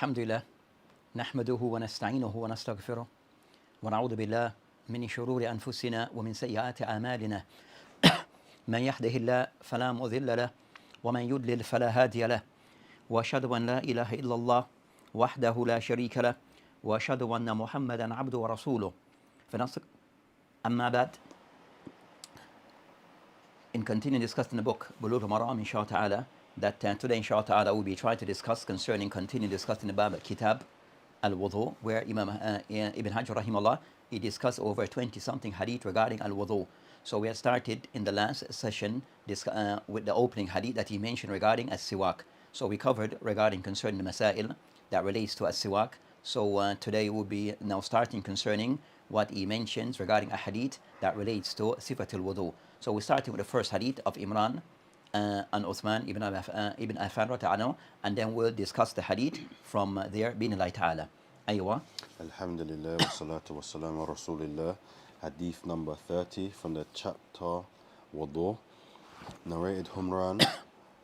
الحمد لله نحمده ونستعينه ونستغفره ونعوذ بالله من شرور أنفسنا ومن سيئات أعمالنا من يهده الله فلا مضل له ومن يضلل فلا هادي له وأشهد أن لا إله إلا الله وحده لا شريك له وأشهد أن محمدا عبده ورسوله أما بعد. In continuing discussing the book Blughul Al-Maram, inshallah ta'ala, that today inshallah ta'ala we'll be trying to discuss concerning, continue discussing the Bab Kitab Al-Wudu, where Imam Ibn Hajar rahimahullah, he discussed over 20 something hadith regarding Al-Wudu. So we had started in the last session with the opening hadith that he mentioned regarding As-Siwak. So we covered regarding concerning the Masail that relates to As-Siwak. So today we'll be now starting concerning what he mentions regarding a hadith that relates to Sifat al-Wudu. So we started with the first hadith of Imran and Uthman bin Affan, and then we'll discuss the hadith from there, bi'idhnillahi ta'ala. Aywa. Alhamdulillah, wa salatu wa salam wa rasulillah. Hadith number 30 from the chapter Wudu. Narrated Humran,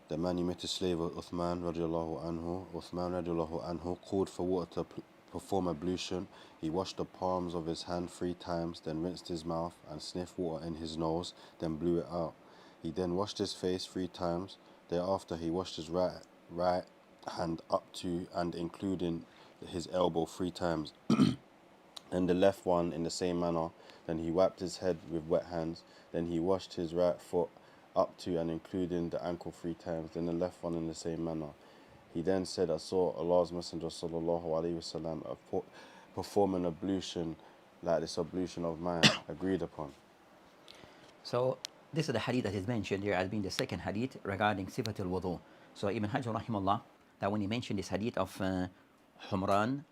the man who met a slave of Uthman radiallahu anhu. Uthman radiallahu anhu called for water to perform ablution. He washed the palms of his hand 3 times, then rinsed his mouth and sniffed water in his nose, then blew it out. He then washed his face 3 times. Thereafter he washed his right hand up to and including his elbow 3 times, and the left one in the same manner. Then he wiped his head with wet hands. Then he washed his right foot up to and including the ankle 3 times, then the left one in the same manner. He then said, I saw Allah's Messenger sallallahu alaihi wasallam perform an ablution like this ablution of mine, agreed upon. So this is the hadith that is mentioned here as being the second hadith regarding Sifat al-Wudu. So Ibn Hajar rahimahullah, that when he mentioned this hadith of Humran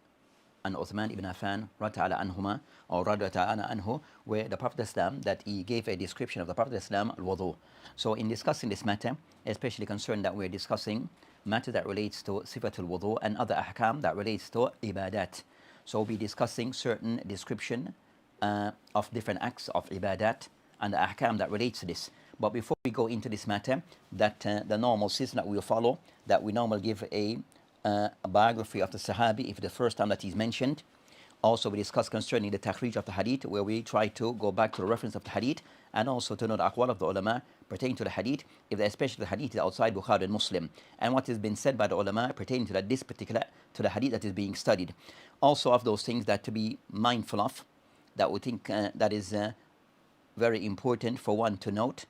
and Uthman ibn Affan radiyallahu anhuma, or radiyallahu anhu, where the Prophet Islam, that he gave a description of the Prophet Islam al-Wudu. So in discussing this matter, especially concerned that we're discussing matter that relates to Sifat al-Wudu and other ahkam that relates to ibadat. So we'll be discussing certain description of different acts of ibadat and the ahkam that relates to this. But before we go into this matter, that the normal system that we will follow, that we normally give a biography of the Sahabi if the first time that he's mentioned. Also we discuss concerning the takhrij of the hadith, where we try to go back to the reference of the hadith and also to know the aqwal of the ulama pertaining to the hadith, if especially the hadith is outside Bukhari and Muslim, and what has been said by the ulama pertaining to this particular, to the hadith that is being studied. Also of those things that to be mindful of, that we think that is very important for one to note,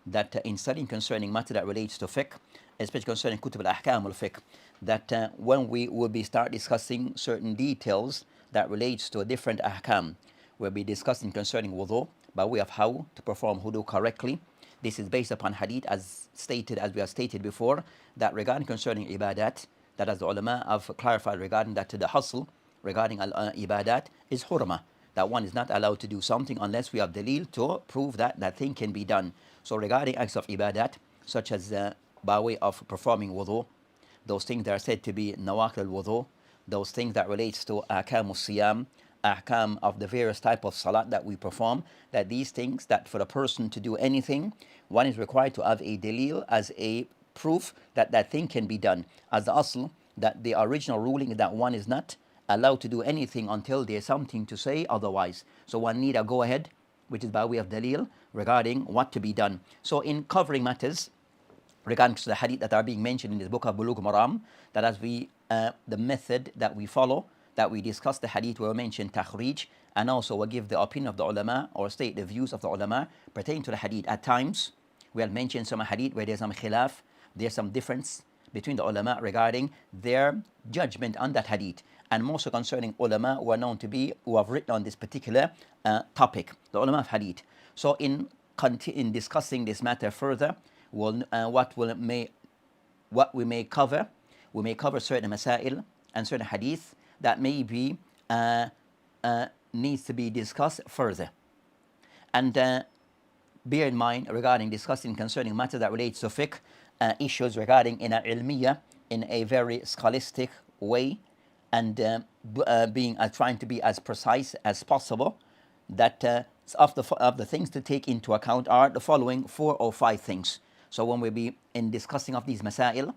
that in studying concerning matter that relates to fiqh, especially concerning kutub al-ahkam al-fiqh, that when we will be start discussing certain details that relates to a different ahkam, we'll be discussing concerning wudu by way of how to perform wudu correctly. This is based upon hadith as stated, as we have stated before, that regarding concerning ibadat, that as the ulama have clarified regarding that to the husl, regarding ibadat is hurma, that one is not allowed to do something unless we have dalil to prove that that thing can be done. So regarding acts of ibadat, such as by way of performing wudu, those things that are said to be nawaqil al-wudu, those things that relates to ahkam al-siyam, ahkam of the various type of salat that we perform, that these things that for the person to do anything, one is required to have a dalil as a proof that that thing can be done. As the asl, that the original ruling is that one is not allowed to do anything until there's something to say otherwise. So one need a go ahead, which is by way of dalil regarding what to be done. So in covering matters regarding to the hadith that are being mentioned in this book of Blughul Al-Maram, that as we, the method that we follow, that we discuss the hadith where we mention takhrij, and also we give the opinion of the ulama or state the views of the ulama pertaining to the hadith. At times, we have mentioned some hadith where there's some khilaf, there's some difference between the ulama regarding their judgment on that hadith. And most concerning ulama who are known to be, who have written on this particular topic, the ulama of hadith. So in discussing this matter further, what we may cover certain masail and certain hadith that may be needs to be discussed further. And bear in mind regarding discussing concerning matter that relates to fiqh, issues regarding in ilmiya in a very scholastic way, and trying to be as precise as possible, that of the things to take into account are the following 4 or 5 things. So when we be in discussing of these masail,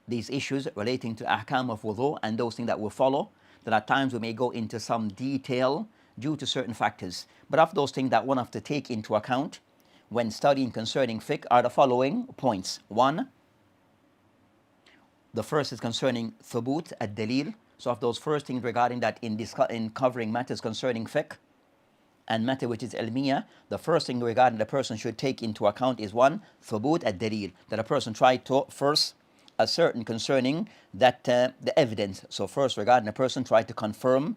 these issues relating to ahkam of wudu and those things that will follow, that at times we may go into some detail due to certain factors. But of those things that one have to take into account when studying concerning fiqh are the following points. One, the first is concerning thubut ad-dalil. So of those first things regarding that in covering matters concerning fiqh and matter which is ilmiya, the first thing regarding the person should take into account is one, thubut ad-dalil, that a person try to first ascertain concerning that the evidence. So first regarding a person try to confirm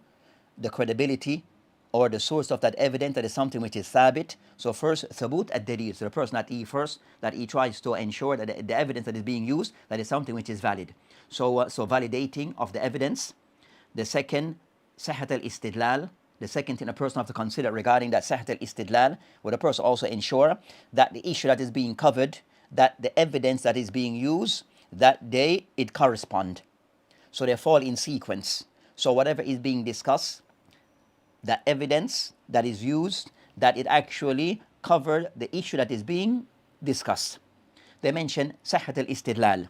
the credibility or the source of that evidence, that is something which is thabit. So first, thubut ad-dalil. So the person that he tries to ensure that the evidence that is being used, that is something which is valid. So validating of the evidence. The second, sihhat al-istidlal. The second thing a person have to consider regarding that sihhat al-istidlal, where the person also ensure that the issue that is being covered, that the evidence that is being used, that it correspond. So they fall in sequence. So whatever is being discussed, the evidence that is used, that it actually covered the issue that is being discussed. They mention sihhat al-istidlal.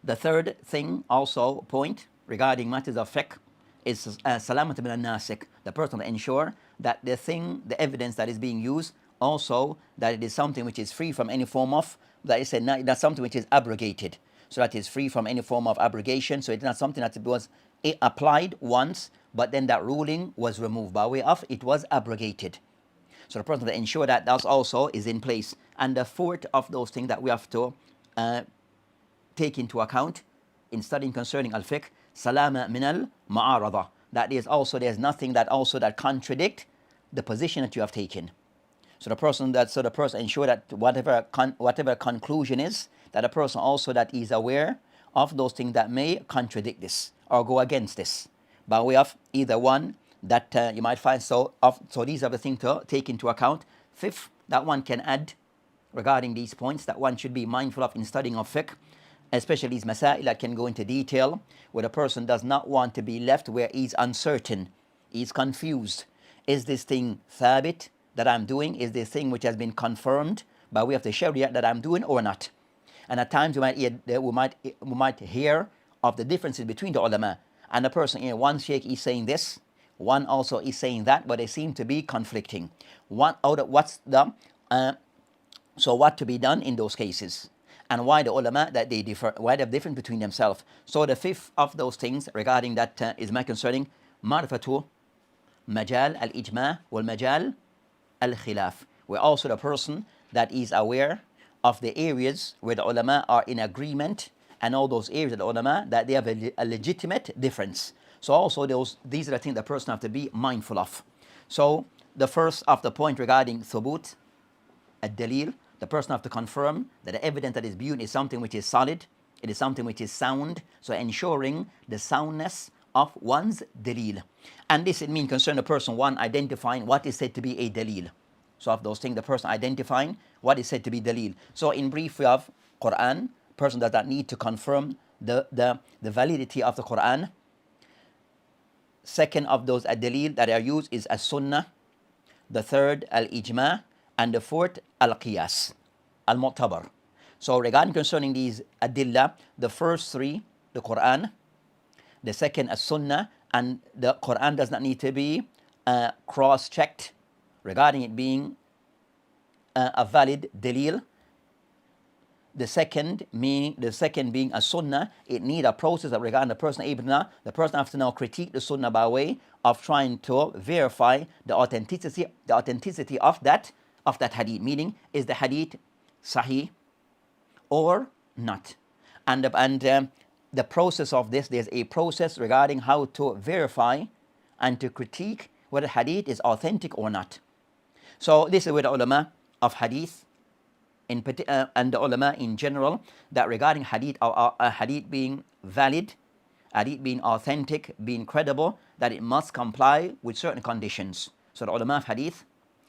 The third thing, also point regarding matters of fiqh, is salamat min al-nasik. The person to ensure that the evidence that is being used, also that it is something which is free from any form of, that's something which is abrogated. So that is free from any form of abrogation. So it's not something that was applied once, but then that ruling was removed by way of it was abrogated. So the person to ensure that that also is in place. And the fourth of those things that we have to take into account in studying concerning al-fiqh, salama min al-ma'arada. That is also, there's nothing that contradict the position that you have taken. So the person ensure that whatever conclusion is, that a person also that is aware of those things that may contradict this or go against this, by way of either one that you might find. So these are the things to take into account. Fifth, that one can add regarding these points that one should be mindful of in studying of fiqh, especially these masail that can go into detail, where the person does not want to be left where he's uncertain, he's confused. Is this thing thabit that I'm doing? Is this thing which has been confirmed by way of the sharia that I'm doing or not? And at times we might hear of the differences between the ulama. And the person, one sheikh is saying this, one also is saying that, but they seem to be conflicting. So what to be done in those cases? And why the ulama that they differ, why they're different between themselves. So the fifth of those things regarding that is concerning marifatu majal al-ijma wal majal al-khilaf, where also the person that is aware of the areas where the ulama are in agreement, and all those areas of the ulama that they have a legitimate difference. So also these are the things the person have to be mindful of. So the first of the point regarding thubut ad-dalil, the person have to confirm that the evidence that is viewed is something which is solid, it is something which is sound, so ensuring the soundness of one's dalil. And this it means concern the person, one, identifying what is said to be a dalil. So of those things, the person identifying what is said to be dalil. So in brief, we have Quran. Person does not need to confirm the validity of the Quran. Second of those ad-dalil that are used is as-sunnah. The third, al-ijma. And the fourth, al-qiyas, al-mu'tabar. So regarding concerning these adillah, the first three, the Quran, the second, as-sunnah, and the Quran does not need to be cross-checked regarding it being a valid dalil. The second being a sunnah, it need a process of regarding the person the person has to now critique the sunnah by way of trying to verify the authenticity of that hadith, meaning is the hadith sahih or not. And the process of this, there's a process regarding how to verify and to critique whether hadith is authentic or not. So this is where the ulama of hadith and the ulama in general, that regarding hadith or hadith being valid, hadith being authentic, being credible, that it must comply with certain conditions. So the ulama of hadith,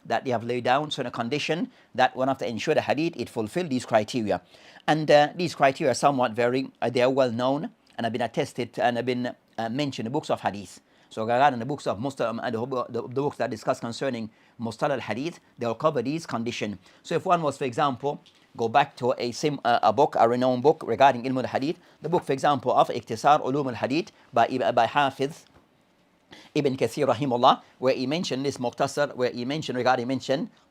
that they have laid down certain condition that one have to ensure the hadith it fulfill these criteria. And these criteria are somewhat very, they are well known and have been attested and have been mentioned in the books of hadith. So regarding the books of the books that discuss concerning Mustalah al-Hadith, they will cover these conditions. So if one was, for example, go back to a book, a renowned book regarding ilm al-hadith. The book, for example, of Ikhtisar Ulum al-Hadith by Hafiz Ibn Kathir rahimullah, where he mentioned this Muqtasar, where he mentioned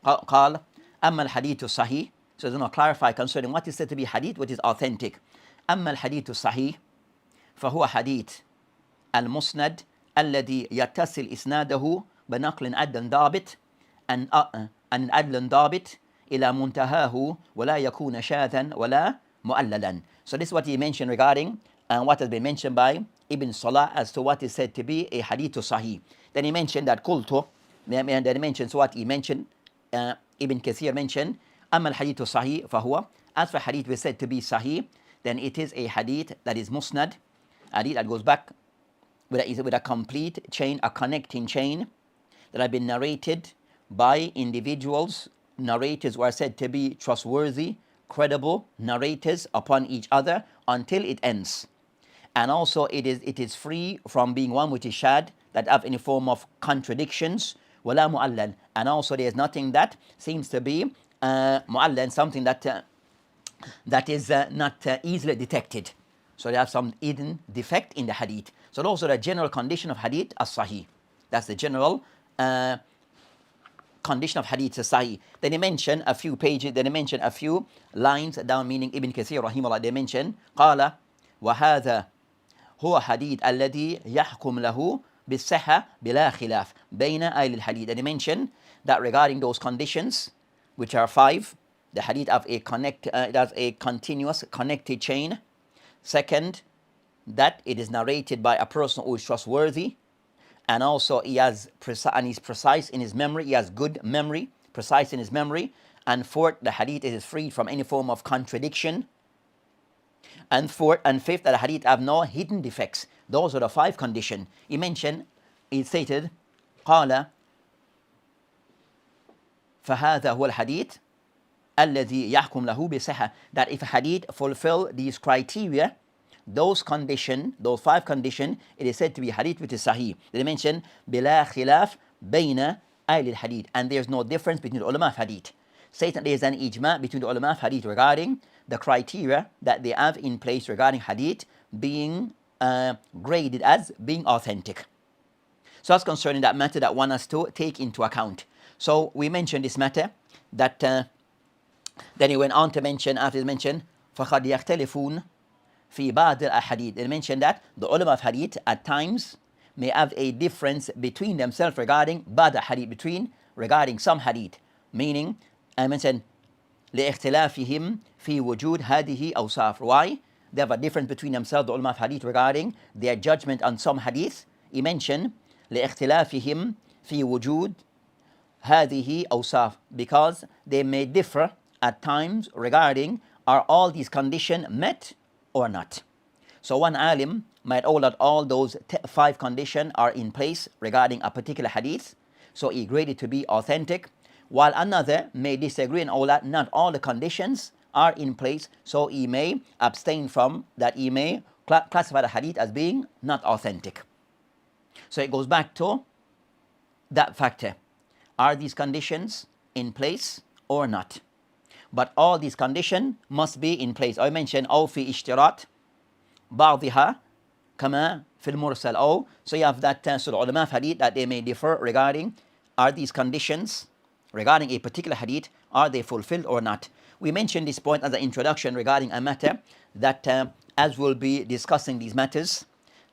قال أما الحديث الصحيح. So he's going to clarify concerning what is said to be hadith, what is authentic. أما الحديث الصحيح فهو حديث المسند الذي يتصل إسناده بنقل عدل ضابط عن عدل ضابط إلى منتهاه ولا يكون شاذا ولا مؤللا. So this is what he mentioned regarding what has been mentioned by Ibn Salah as to what is said to be a hadith sahih. Then he mentioned that qultu, then he mentions what he mentioned, Ibn Kathir mentioned, أما الحديث الصحيح فهو, as for hadith was said to be sahih, then it is a hadith that is musnad, hadith that goes back with a complete chain, a connecting chain that have been narrated by individuals, narrators who are said to be trustworthy, credible narrators upon each other until it ends. And also it is free from being one which is shad, that have any form of contradictions, wala mu'allan. And also there is nothing that seems to be mu'allan, something that is not easily detected. So they have some hidden defect in the hadith. So those are the general condition of hadith as-sahih. That's the general condition of hadith as-sahih. Then he mentioned a few pages, then he mentioned a few lines down, meaning Ibn Kathir rahimahullah, they mentioned قال وهذا هو حديث الذي يحكم له بالصحة بلا خلاف بين أهل الحديث. And he mentioned that regarding those conditions, which are 5, the hadith of a continuous connected chain. Second, that it is narrated by a person who is trustworthy, and also he's precise in his memory, he has good memory, precise in his memory. And fourth, the hadith is free from any form of contradiction. And fourth and fifth, that the hadith have no hidden defects. Those are the 5 conditions. He stated, قال فهذا هو الحديث الذي يحكم له بصحة, that if a hadith fulfill these criteria, those 5 conditions, it is said to be hadith which is sahih. They mention بلا خلاف بين أهل الحديث, and there's no difference between the ulama of hadith. Satan, there is an ijma between the ulama of hadith regarding the criteria that they have in place regarding hadith being graded as being authentic. So that's concerning that matter that one has to take into account. So we mentioned this matter that then he went on to mention, after he mentioned فَقَدْ يَخْتَلِفُونَ فِي بَعْضِ الْأَحَادِيث. They mentioned that the ulama of hadith at times may have a difference between themselves regarding ba'd hadith, regarding some hadith. Meaning, I mentioned لِإِخْتِلَافِهِمْ فِي وُجُودْ هَذِهِ أَوْصَافٍ. Why? They have a difference between themselves, the ulama of hadith, regarding their judgment on some hadith. He mentioned لِإِخْتِلَافِهِمْ فِي وُجُودْ هَذِهِ أَوْصَافٍ, because they may differ at times regarding are all these conditions met or not. So one alim might hold that all those 5 conditions are in place regarding a particular hadith, so he graded to be authentic, while another may disagree and all that not all the conditions are in place, so he may abstain from that, he may classify the hadith as being not authentic. So it goes back to that factor. Are these conditions in place or not? But all these conditions must be in place. I mentioned أو في اشتراط بعضها كما في المرسل أو. So you have that so the ulama of hadith that they may differ regarding are these conditions regarding a particular hadith, are they fulfilled or not. We mentioned this point as an introduction regarding a matter that as we'll be discussing these matters,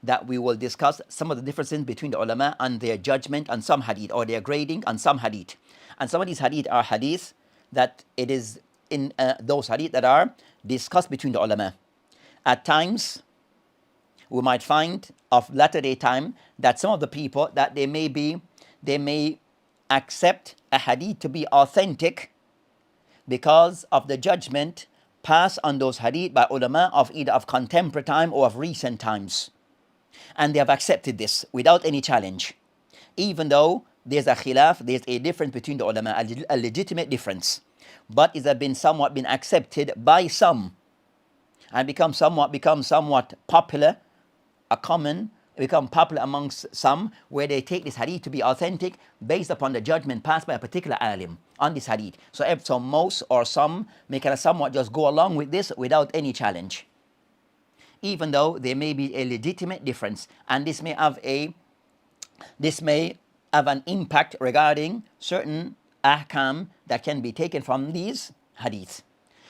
that we will discuss some of the differences between the ulama and their judgment on some hadith, or their grading on some hadith. And some of these hadith are hadith that it is in those hadith that are discussed between the ulama. At times, we might find of latter day time that some of the people that they may accept a hadith to be authentic because of the judgment passed on those hadith by ulama of either of contemporary time or of recent times. And they have accepted this without any challenge. Even though there's a khilaf, there's a difference between the ulama, a legitimate difference. But it has been somewhat been accepted by some and become somewhat popular, a common become popular amongst some, where they take this hadith to be authentic based upon the judgment passed by a particular alim on this hadith. So most or some may kind of somewhat just go along with this without any challenge, even though there may be a legitimate difference, and this may have an impact regarding certain ahkam that can be taken from these hadiths.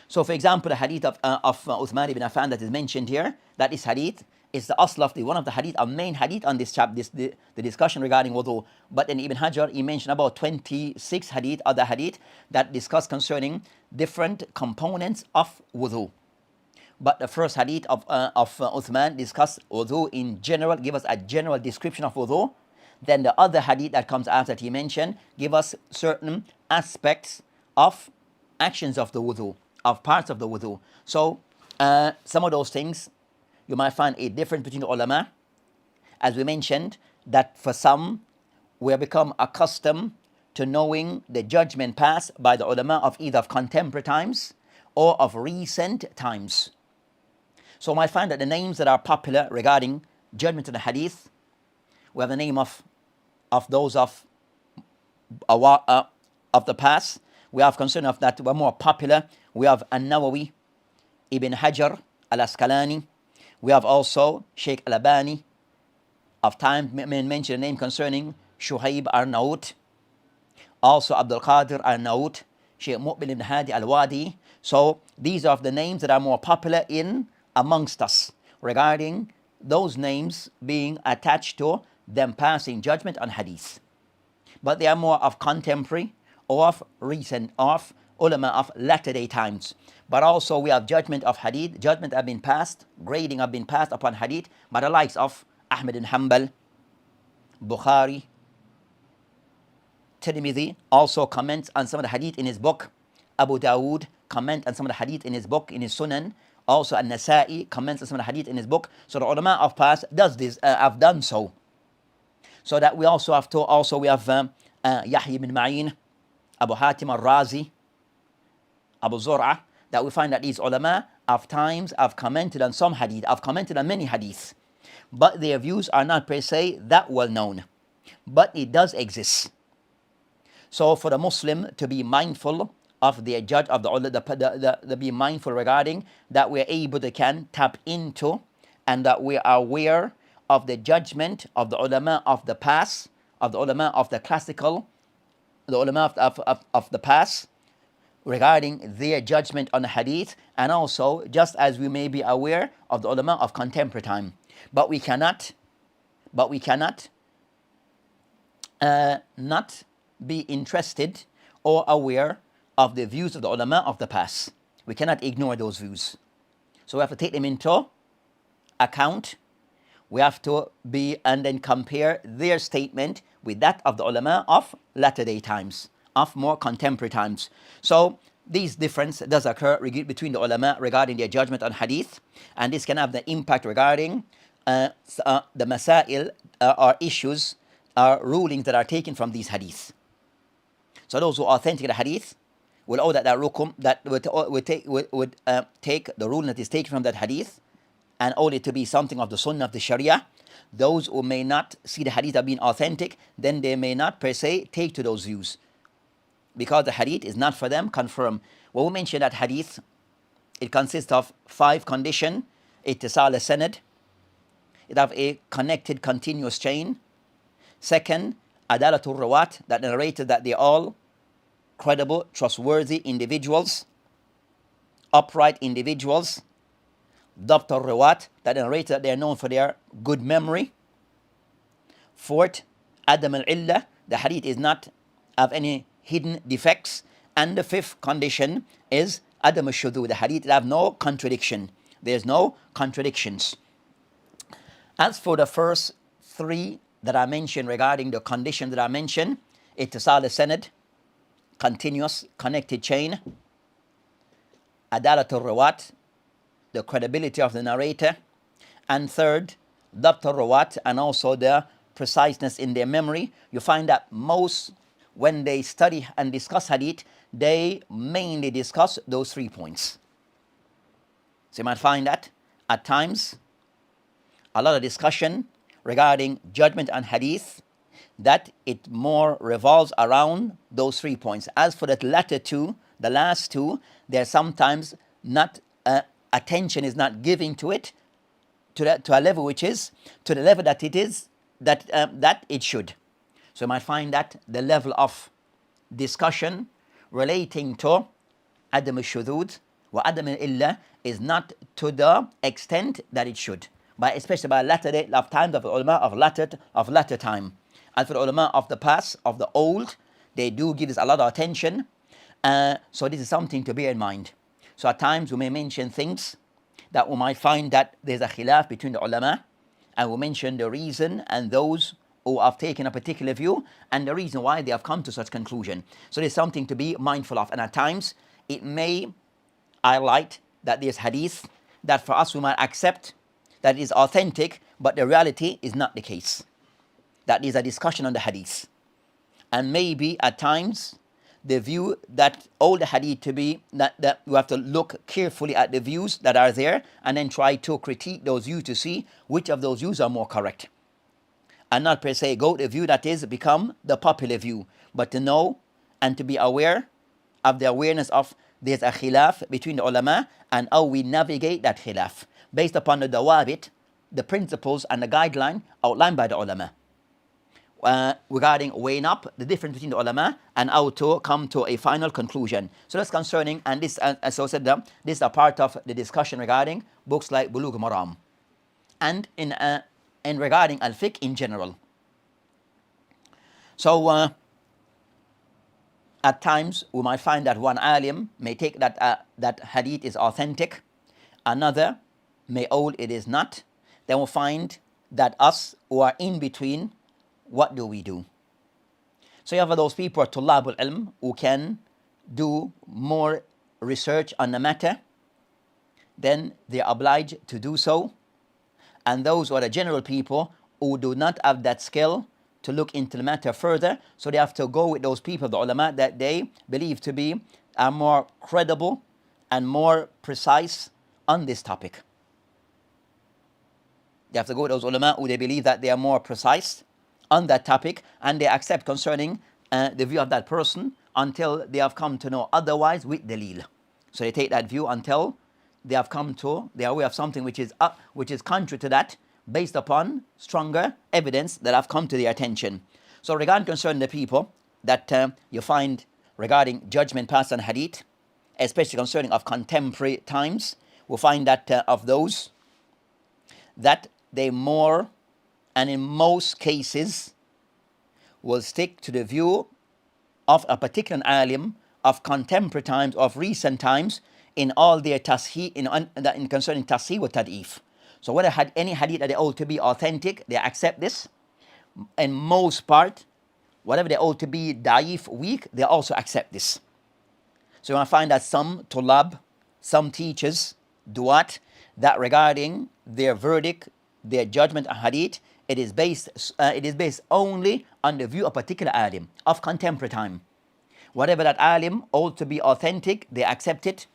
So, for example, the hadith of Uthman bin Affan that is mentioned here, that is hadith is the asl of one of the hadith, a main hadith on this chapter, the discussion regarding wudu. But then Ibn Hajar, he mentioned about 26 hadith, other hadith that discuss concerning different components of wudu. But the first hadith of Uthman discussed wudu in general, give us a general description of wudu. Then the other hadith that comes after that he mentioned give us certain aspects of actions of the wudu, of parts of the wudu. So some of those things you might find a difference between the ulama. As we mentioned, that for some we have become accustomed to knowing the judgment passed by the ulama of either of contemporary times or of recent times. So you might find that the names that are popular regarding judgment in the hadith, we have the name of those of the past. We have concern of that were more popular. We have An-Nawawi, Ibn Hajar Al-Asqalani. We have also Sheikh Al-Albani. Of time, mention a name concerning Shuhaib Arnaut. Also Abdul Qadir Arnaut, Sheikh Muqbil ibn Hadi Al-Wadi. So these are the names that are more popular in amongst us regarding those names being attached to them passing judgment on hadith. But they are more of contemporary or of recent, of ulama of latter day times. But also we have judgment of hadith, judgment have been passed, grading have been passed upon hadith by the likes of Ahmad bin Hanbal, Bukhari, Tirmidhi also comments on some of the hadith in his book. Abu Dawood comment on some of the hadith in his book, in his Sunan. Also An-Nasa'i comments on some of the hadith in his book. So the ulama of past does this, have done so. So that we also have to, we have Yahya ibn Ma'in, Abu Hatim al-Razi, Abu Zur'ah, that we find that these ulama of times have commented on some hadith, have commented on many hadiths. But their views are not per se that well known. But it does exist. So for the Muslim to be mindful of the judge of the be mindful regarding that we're able to can tap into, and that we are aware of the judgment of the ulama of the past, of the ulama of the classical, the ulama of the past regarding their judgment on the hadith, and also just as we may be aware of the ulama of contemporary time. But we cannot not be interested or aware of the views of the ulama of the past. We cannot ignore those views. So we have to take them into account. We have to be and then compare their statement with that of the ulama of latter day times, of more contemporary times. So these difference does occur between the ulama regarding their judgment on hadith, and this can have the impact regarding the masail or issues or rulings that are taken from these hadith. So those who authenticate the hadith will owe that rukum that would take the ruling that is taken from that hadith and own it to be something of the sunnah of the sharia. Those who may not see the hadith as being authentic, then they may not per se take to those views, because the hadith is not for them confirmed. When we mention that hadith, it consists of 5 conditions. Ittisal sanad, it have a connected continuous chain. Second, adalatul rawat, that narrated that they all credible, trustworthy individuals, upright individuals. Dabt al-rawat, that narrated that they are known for their good memory. Fourth, adam al-illa, the hadith is not have any hidden defects. And the 5th condition is adam al-shudu, the hadith have no contradiction. There's no contradictions. As for the first 3 that I mentioned regarding the condition that I mentioned, ittisal sanad, continuous connected chain, adalat al-rawat, the credibility of the narrator, and third, dabt al-rawat, and also the preciseness in their memory. You find that most, when they study and discuss hadith, they mainly discuss those 3 points. So you might find that at times a lot of discussion regarding judgment and hadith, that it more revolves around those 3 points. As for the latter two, the last two, there sometimes not attention is not given to it to a level which is to the level that it is that it should. So you might find that the level of discussion relating to Adam al-Shudud wa Adam al-Illa is not to the extent that it should, but especially by latter day of times of the ulama of latter time. And for the ulama of the past, of the old, they do give this a lot of attention. So this is something to bear in mind. So at times we may mention things that we might find that there's a khilaf between the ulama, and we mention the reason and those who have taken a particular view and the reason why they have come to such conclusion. So there's something to be mindful of, and at times it may highlight that there's hadith that for us we might accept that is authentic, but the reality is not the case. That is a discussion on the hadith. And maybe at times the view that all the hadith to be, that you have to look carefully at the views that are there and then try to critique those views to see which of those views are more correct. And not per se go to the view that is become the popular view, but to know and to be aware of the awareness of there's a khilaf between the ulama and how we navigate that khilaf based upon the dawabit, the principles and the guideline outlined by the ulama. Regarding weighing up the difference between the ulama and how to come to a final conclusion. So that's concerning, and this, as I said, this is a part of the discussion regarding books like Blughul Al-Maram, and in regarding al-fiqh in general. So at times we might find that one alim may take that hadith is authentic, another may hold it is not. Then we'll find that us who are in between, what do we do? So you have those people, Tullabul Ilm, who can do more research on the matter, then they're obliged to do so. And those who are the general people who do not have that skill to look into the matter further, so they have to go with those people, the ulama, that they believe to be are more credible and more precise on this topic. They have to go with those ulama who they believe that they are more precise on that topic, and they accept concerning the view of that person until they have come to know otherwise with dalil. So they take that view until they have come to, they are aware of something which is contrary to that, based upon stronger evidence that have come to their attention. So regarding concerning the people that you find regarding judgment passed on hadith, especially concerning of contemporary times, we'll find that of those that they more, and in most cases, will stick to the view of a particular alim of contemporary times, of recent times, in all their tasheeh, in concerning tasheeh wa tad'if. So whether had any hadith that they hold to be authentic, they accept this. In most part, whatever they hold to be da'if, weak, they also accept this. So you want to find that some tulab, some teachers, duat, that regarding their verdict, their judgment on hadith, it is based only on the view of a particular alim of contemporary time. Whatever that alim holds to be authentic, they accept it.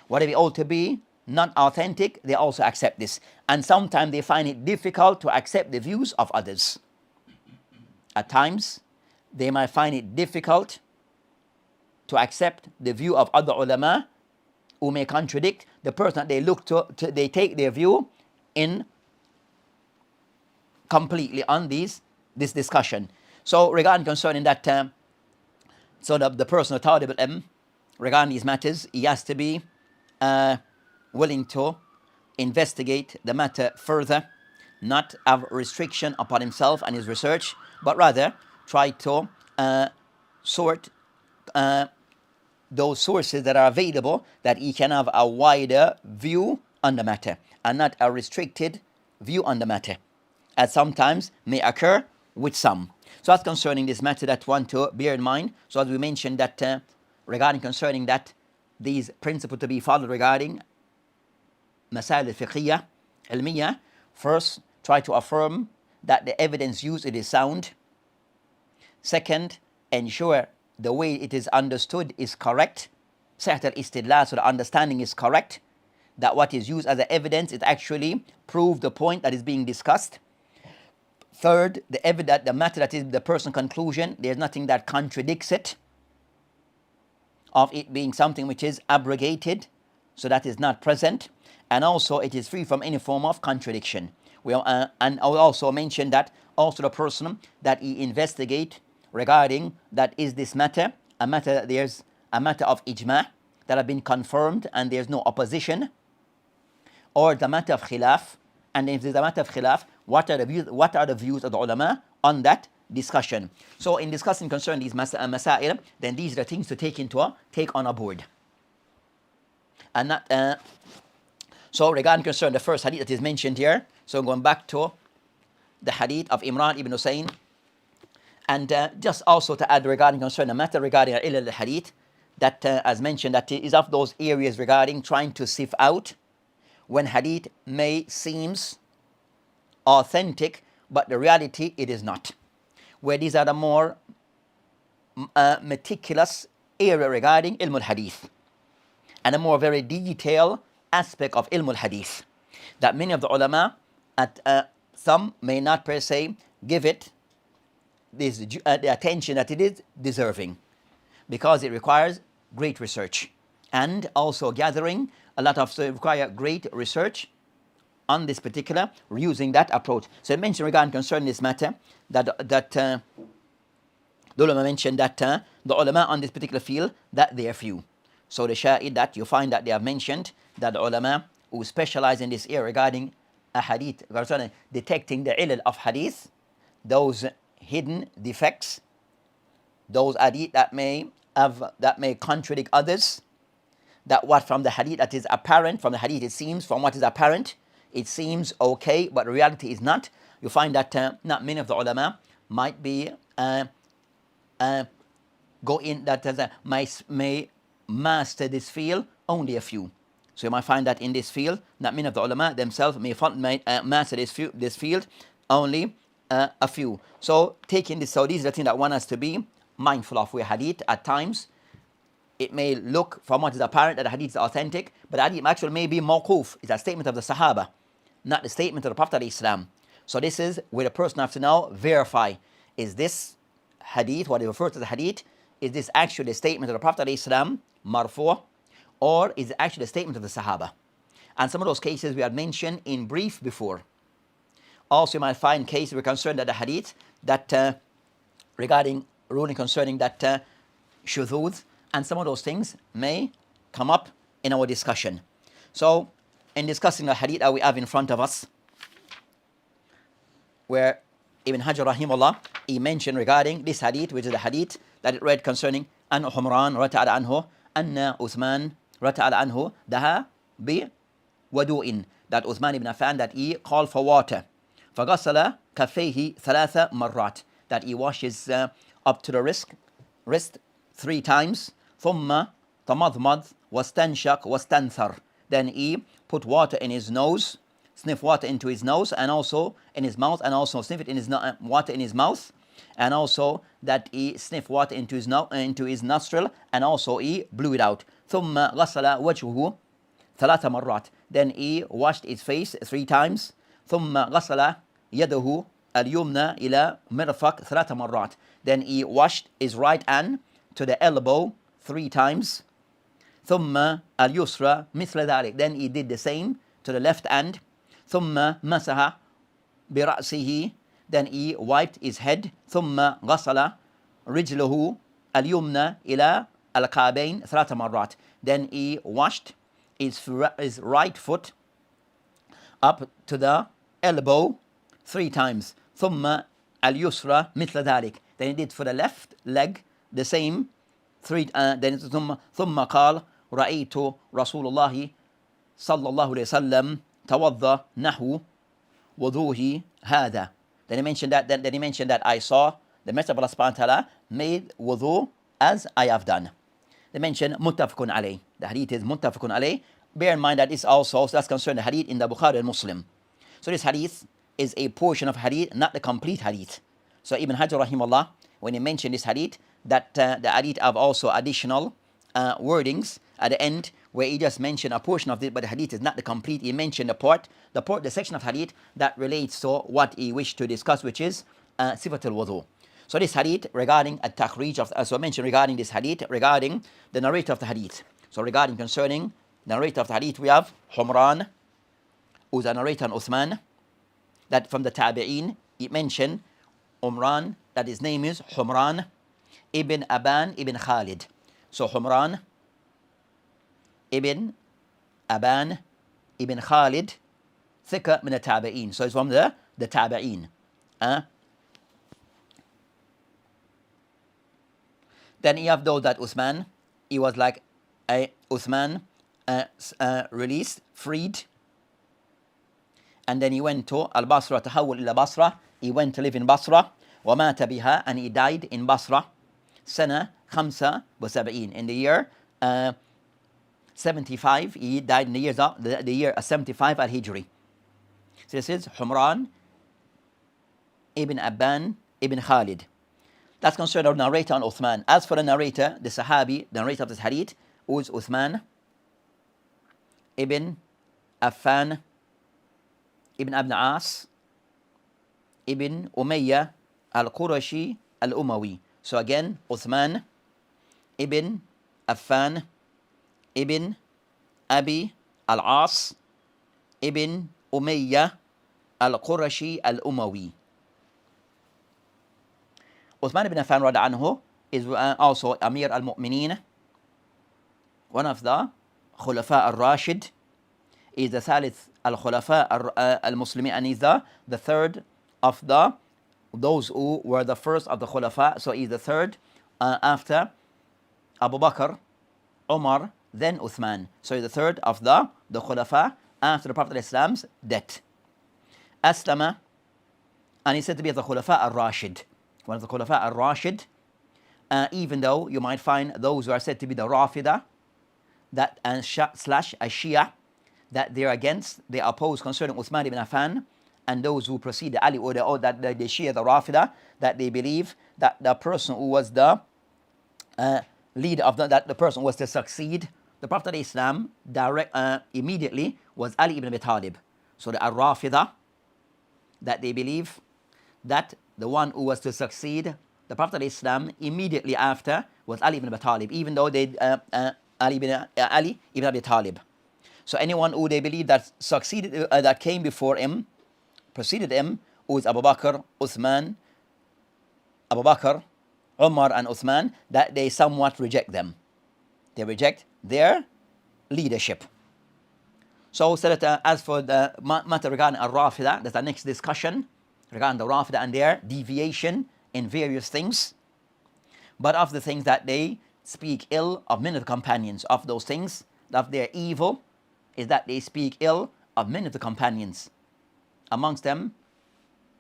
Whatever holds to be not authentic, they also accept this. And sometimes they find it difficult to accept the views of others. At times, they might find it difficult to accept the view of other ulama who may contradict the person that they look to they take their view in completely on this discussion. So regarding concerning that, so the person of Talib al-Ilm, regarding these matters, he has to be willing to investigate the matter further, not have restriction upon himself and his research, but rather try to sort those sources that are available, that he can have a wider view on the matter and not a restricted view on the matter, as sometimes may occur with some. So that's concerning this matter that one to bear in mind. So as we mentioned that regarding concerning that, these principles to be followed regarding masail al-fiqhiyya, ilmiyya, first try to affirm that the evidence used it is sound. Second, ensure the way it is understood is correct. Sahih al-istidlal, so the understanding is correct, that what is used as the evidence, it actually proves the point that is being discussed. third, the matter that is the personal conclusion, there's nothing that contradicts it, of it being something which is abrogated, so that is not present, and also it is free from any form of contradiction. And I will also mention that also the person that he investigate regarding that is this matter, there's a matter of ijma' that have been confirmed and there's no opposition, or the matter of khilaf, and if there's a matter of khilaf, what are the views of the ulama on that discussion. So in discussing concerning these masail, then these are the things to take on board. And not so regarding concern the first hadith that is mentioned here, so going back to the hadith of Imran ibn Husayn, and just also to add regarding concern the matter regarding al hadith, that as mentioned, that is of those areas regarding trying to sift out when hadith may seems authentic, but the reality it is not. Where these are the more meticulous area regarding ilm al-hadith, and a more very detailed aspect of ilm al-hadith, that many of the ulama, some may not per se give it this the attention that it is deserving, because it requires great research, and also gathering a lot of, so it require great research on this particular, using that approach. So I mentioned regarding concerning this matter that the ulama mentioned that the ulama on this particular field, that they are few. So the shahid that you find that they have mentioned that the ulama who specialize in this area regarding a hadith, concerning detecting the ilal of hadith, those hidden defects, those hadith that may contradict others, that what from the hadith that is apparent, from the hadith it seems, from what is apparent, it seems okay, but reality is not. You find that not many of the ulama might be go in that may master this field, only a few. So you might find that in this field, not many of the ulama themselves may master this field, only a few. So taking this, so these are the things that one has to be mindful of. Where hadith at times, it may look from what is apparent that the hadith is authentic, but the hadith actually may be mawquf. It's a statement of the Sahaba, not the statement of the Prophet ﷺ. So this is where the person has to now verify, is this hadith, what is referred to the hadith, is this actually a statement of the Prophet ﷺ, marfu', or is it actually a statement of the Sahaba? And some of those cases we had mentioned in brief before. Also you might find cases where concerned that the hadith, that regarding ruling concerning that shudhud, and some of those things may come up in our discussion. So in discussing the hadith that we have in front of us, where Ibn Hajar rahimahullah, he mentioned regarding this hadith, which is the hadith that it read concerning an Humran rata'ala anhu, anna Uthman rata'ala anhu, daha bi wadu'in, that Uthman ibn Affan, that he called for water, فغسل كفيه ثلاث مرات, that he washes up to the wrist 3 times, ثم تمضمض واستنشق واستنثر, then he put water in his nose, sniff water into his nose, and also in his mouth, and also sniff it in his water in his mouth, and also that he sniffed water into his nostril, and also he blew it out. ثم غسل وجهه ثلاث مرات, then he washed his face 3 times. ثم غسل يده اليمنى إلى مرفق ثلاث مرات, then he washed his right hand to the elbow 3 times. ثم اليسرى مثل ذلك, then he did the same to the left hand. ثم مسح برأسه, then he wiped his head. ثم غسل رجله اليمنى إلى الكعبين ثلاث مرات, then he washed his right foot up to the elbow 3 times. ثم اليسرى مثل ذلك, then he did for the left leg the same 3. Then ثم قال رأيت رسول الله صلى الله عليه وسلم توضأ نحو وضوءه هذا, then he mentioned that I saw the Messenger of Allah subhanahu wa ta'ala made wudu as I have done. They mention Mutafiquon alay, the hadith is Mutafiquon alay. Bear in mind that it's also, so that's concerned the hadith in the Bukhari and Muslim. So this hadith is a portion of hadith, not the complete hadith. So Ibn Hajar rahimahullah, when he mentioned this hadith, that the hadith have also additional wordings at the end where he just mentioned a portion of it, but the hadith is not the complete. He mentioned the section of hadith that relates to what he wished to discuss, which is sifat al-wudu. So this hadith regarding at-takhrij of, as I mentioned regarding this hadith, regarding the narrator of the hadith. So regarding concerning the narrator of the hadith, we have Humran, who's a narrator on Uthman, that from the Tabi'een, it mentioned Umran, that his name is Humran ibn Aban ibn Khalid. So Humran ibn Aban ibn Khalid, thiqa min al-Tabi'een. So he's from the Tabi'een. Then you have those that Uthman, he was like Uthman released, freed, and then he went to Al-Basra, tahawul ila Basra, he went to live in Basra, وَمَاتَ بِهَا, and he died in Basra, سنة 75, in the year 75, he died in the year 75 al-Hijri. So this is Humran ibn Abban ibn Khalid. That's considered a narrator on Uthman. As for the narrator, the Sahabi, the narrator of this hadith, who is Uthman ibn Affan ibn Abn As ibn Umayyah al-Qurashi al-Umawi. So again, Uthman ibn Affan ibn Abi al-As ibn Umayyah al-Qurashi al-Umawi. Uthman ibn Affan radiallahu anhu is also Amir al-Mu'mineen, one of the Khulafa al-Rashid, is the Thalith al-Khulafa al-Muslimin, and is the third of those who were the first of the Khulafa. So he's the third after Abu Bakr, Omar, then Uthman. So he's the third of the Khulafa after the Prophet Islam's death. Aslama, and he's said to be the Khulafa al-Rashid, one of the Khulafa al-Rashid, even though you might find those who are said to be the Rafida, that slash Shia, that they're against, they oppose concerning Uthman ibn Affan, and those who precede Ali, or that the Shia, the Rafida, that they believe that the person who was the leader of that the person who was to succeed the Prophet of Islam immediately was Ali ibn Abi Talib. So the Rafida, that they believe that the one who was to succeed the Prophet of Islam immediately after was Ali ibn Abi Talib, even though they Ali ibn Abi Talib. So anyone who they believe that succeeded, that came before him, preceded him, who is Abu Bakr, Uthman, Umar and Uthman, that they somewhat reject them. They reject their leadership. So that as for the matter regarding Al-Rafida, that's the next discussion regarding the Rafida and their deviation in various things. But of the things that they speak ill of many of the companions, of those things, of their evil, is that they speak ill of many of the companions. Amongst them,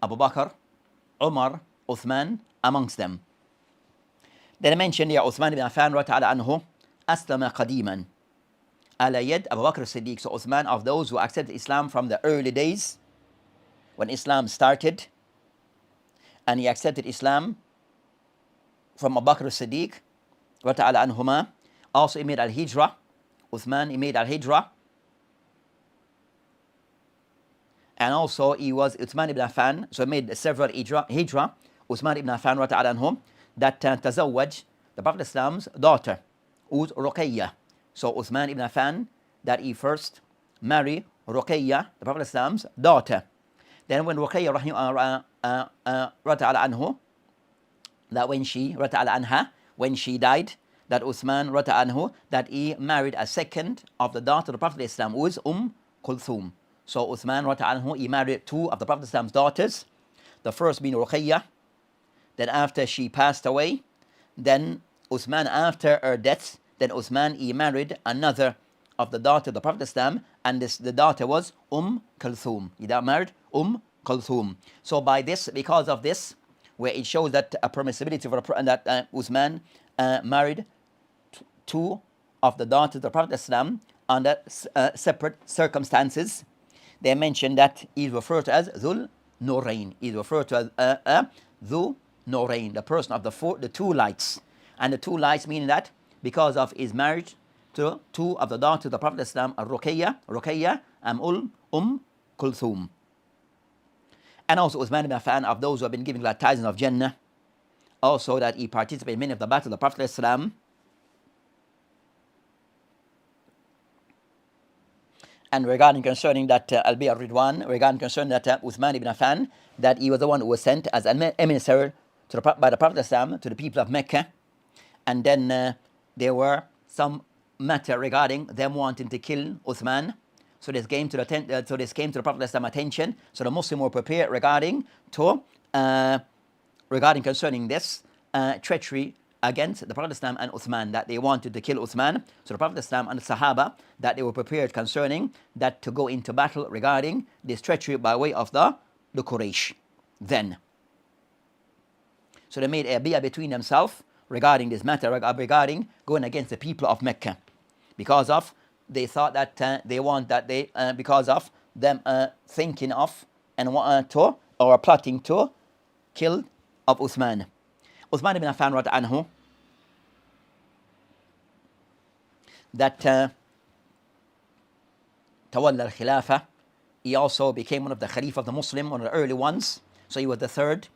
Abu Bakr, Umar, Uthman, amongst them. Then I mentioned here Uthman ibn Affan radiallahu anhu, Aslama qadiman, ala yad Abu Bakr as-Siddiq. So Uthman, of those who accepted Islam from the early days, when Islam started, and he accepted Islam from Abu Bakr as-Siddiq radiallahu anhuma. Also he made al-Hijrah. Uthman, he made al-Hijrah. And also he was Uthman ibn Affan, so he made several hijrah. Uthman ibn Affan radiallahu anhu, that tazawwaj the Prophet Islam's daughter, who's Ruqayyah. So Uthman ibn Affan, that he first married Ruqayyah, the Prophet Islam's daughter. Then when Ruqayyah radiallahu anhu, that when she radiallahu anha, when she died, that Uthman radiallahu anhu, that he married a second of the daughter of the Prophet Islam, who is Kulthum. So Uthman radiallahu anhu, he married two of the Prophet Islam's daughters, the first being Ruqayyah. Then after she passed away, then Uthman, after her death, then Uthman, he married another of the daughter of the Prophet Islam, and the daughter was Kulthum. He married Kulthum. So by this, because of this, where it shows that a permissibility for that Uthman married two of the daughters of the Prophet Islam under separate circumstances, they mention that he is referred to as Dhul Nurayn. He is referred to as Dhul Nurayn, the person of the two lights. And the two lights meaning that because of his marriage to two of the daughters of the Prophet Islam, Ruqayya and Kulthum. And also Uthman bin Affan, of those who have been given glad tidings of Jannah. Also that he participated in many of the battles of the Prophet Islam. And regarding concerning that Al-Bayr Ridwan, regarding concerning that Uthman ibn Affan, that he was the one who was sent as an emissary by the Prophet Islam to the people of Mecca. And then there were some matter regarding them wanting to kill Uthman. So this came to the Prophet Islam attention. So the Muslims were prepared regarding concerning this treachery against the Prophet Islam and Uthman, that they wanted to kill Uthman. So the Prophet Islam and the Sahaba, that they were prepared concerning that to go into battle regarding this treachery by way of the Quraysh then. So they made a biyah between themselves regarding this matter, regarding going against the people of Mecca, because of they thought that because of them thinking of and plotting to kill of Uthman. Uthman ibn Affan anhu, that tawalla al-khilafah, he also became one of the Khalifa of the Muslim, one of the early ones. So he was the third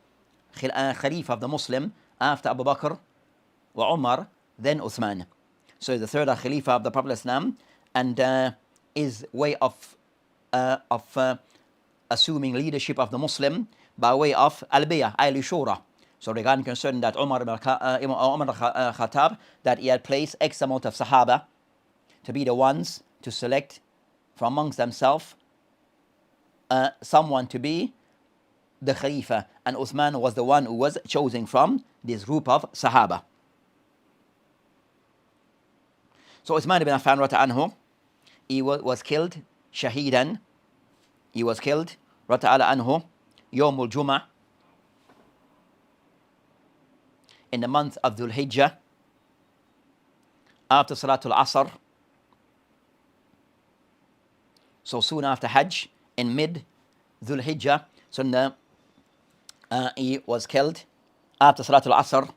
Khalifa of the Muslim after Abu Bakr wa Omar, then Uthman. So he's the third Khalifa of the Prophet Islam, and his way of assuming leadership of the Muslim by way of al-bay'ah, shura. So regarding concerning that Omar al-Khattab, that he had placed X amount of Sahaba to be the ones to select from amongst themselves someone to be the Khalifa, and Uthman was the one who was chosen from this group of Sahaba. So Uthman ibn Affan anhu, he was killed shahidan. He was killed anhu Yawm al-Jum'ah, in the month of Dhul Hijjah, after Salatul Asr. So soon after Hajj, in mid Dhul Hijjah, so he was killed after Salatul Asr,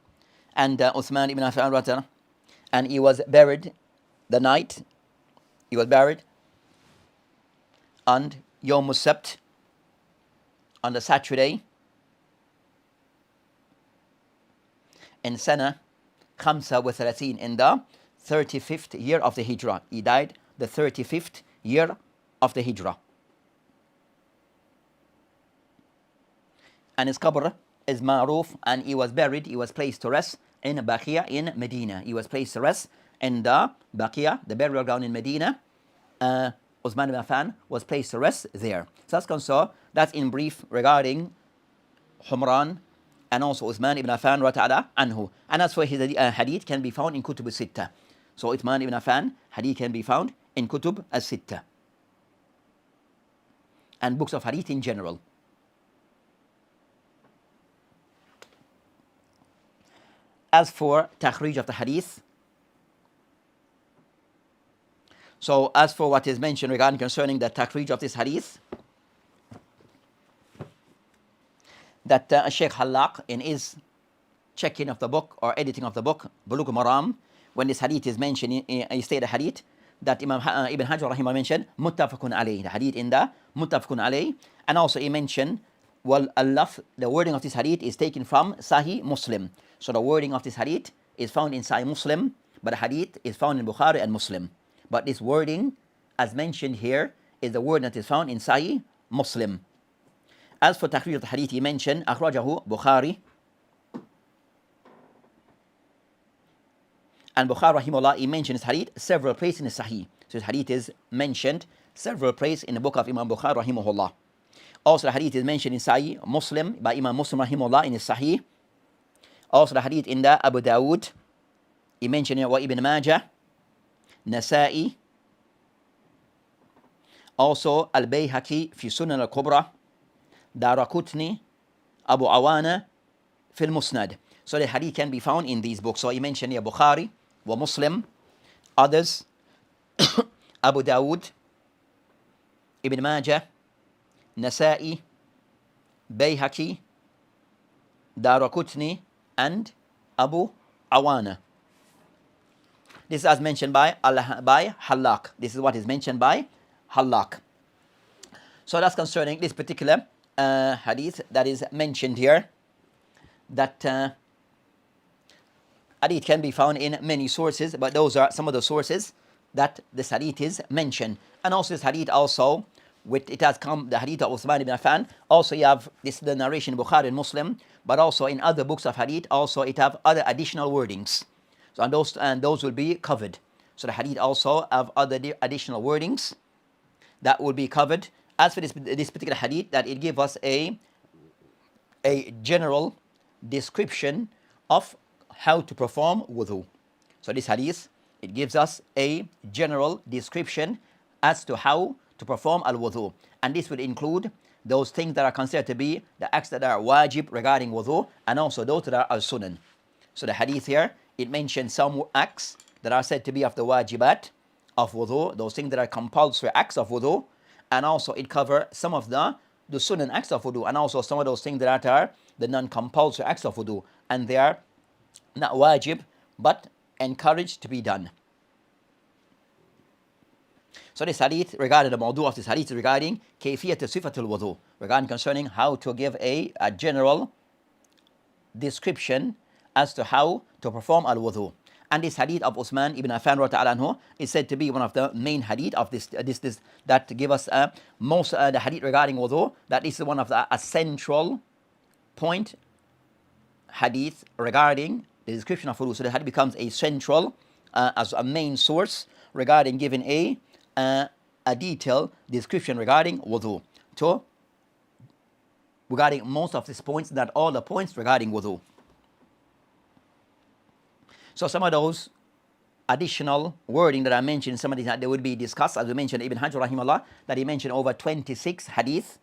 and Uthman ibn Affan, and he was buried the night. He was buried on Yawm al-Sabt, on the Saturday, in Sana Khamsa wa Thalathin, in the 35th year of the Hijrah. He died the 35th year of the Hijrah. And his qabr is ma'ruf, and he was buried, he was placed to rest in Baqiyah in Medina. He was placed to rest in the Baqiyah, the burial ground in Medina. Uthman ibn Affan was placed to rest there. So that's in brief regarding Humran and also Uthman ibn Affan anhu. And as for his hadith, can be found in Kutub al-Sitta. So Uthman ibn Affan hadith can be found in Kutub al-Sitta and books of hadith in general. As for takhrij of the hadith, so as for what is mentioned regarding concerning the takhrij of this hadith, that Sheikh Halaq, in his checking of the book or editing of the book Blughul Al-Maram, when this hadith is mentioned, he stated a hadith that Imam Ibn Hajar rahimah mentioned Mutafiquon alay, the hadith in the Mutafiquon alay, and also he mentioned, well, the wording of this hadith is taken from Sahih Muslim. So the wording of this hadith is found in Sahih Muslim, but the hadith is found in Bukhari and Muslim. But this wording, as mentioned here, is the word that is found in Sahih Muslim. As for takhrij of the hadith, he mentioned akhrajahu Bukhari, and Bukhari rahimahullah, he mentioned his hadith several places in the Sahih. So his hadith is mentioned several places in the book of Imam Bukhari rahimahullah. Also the hadith is mentioned in Sahih Muslim by Imam Muslim rahimahullah in his Sahih. Also the hadith in the Abu Dawood, he mentioned it, wa Ibn Majah, Nasa'i, also Al-Bayhaqi fi Sunan al-Kubra, Darakutni, Abu Awana fil Musnad. So the hadith can be found in these books. So he mentioned here Bukhari wa Muslim, others Abu Dawood, Ibn Majah, Nasa'i, Bayhaqi, Darakutni, and Abu Awana. This is as mentioned by Halak. This is what is mentioned by Halak. So that's concerning this particular hadith that is mentioned here. That hadith can be found in many sources, but those are some of the sources that this hadith is mentioned. And also this hadith also, with it has come, the hadith of Uthman bin Affan, also you have this the narration in Bukhari and Muslim, but also in other books of hadith, also it have other additional wordings. So and those will be covered. So the hadith also have other additional wordings that will be covered. As for this particular hadith, that it gives us a general description of how to perform wudu. So this hadith, it gives us a general description as to how to perform al-wudu. And this would include those things that are considered to be the acts that are wajib regarding wudu, and also those that are al-sunan. So the hadith here, it mentions some acts that are said to be of the wajibat of wudu, those things that are compulsory acts of wudu, and also it covers some of the sunan acts of wudu, and also some of those things that are the non-compulsory acts of wudu, and they are not wajib but encouraged to be done. So this hadith regarding the mawdu of this hadith is regarding kayfiyat sifatul wudu, regarding concerning how to give a general description as to how to perform al-wudu. And this hadith of Uthman ibn Affan anhu is said to be one of the main hadith of this that give us most the hadith regarding wudu. That is one of the central point hadith regarding the description of wudu. So the hadith becomes a central as a main source regarding giving a detailed description regarding wudu. So regarding most of these points, not all the points regarding wudu. So some of those additional wording that I mentioned, some of these that they would be discussed, as we mentioned, Ibn Hajar rahimahullah, that he mentioned over 26 hadith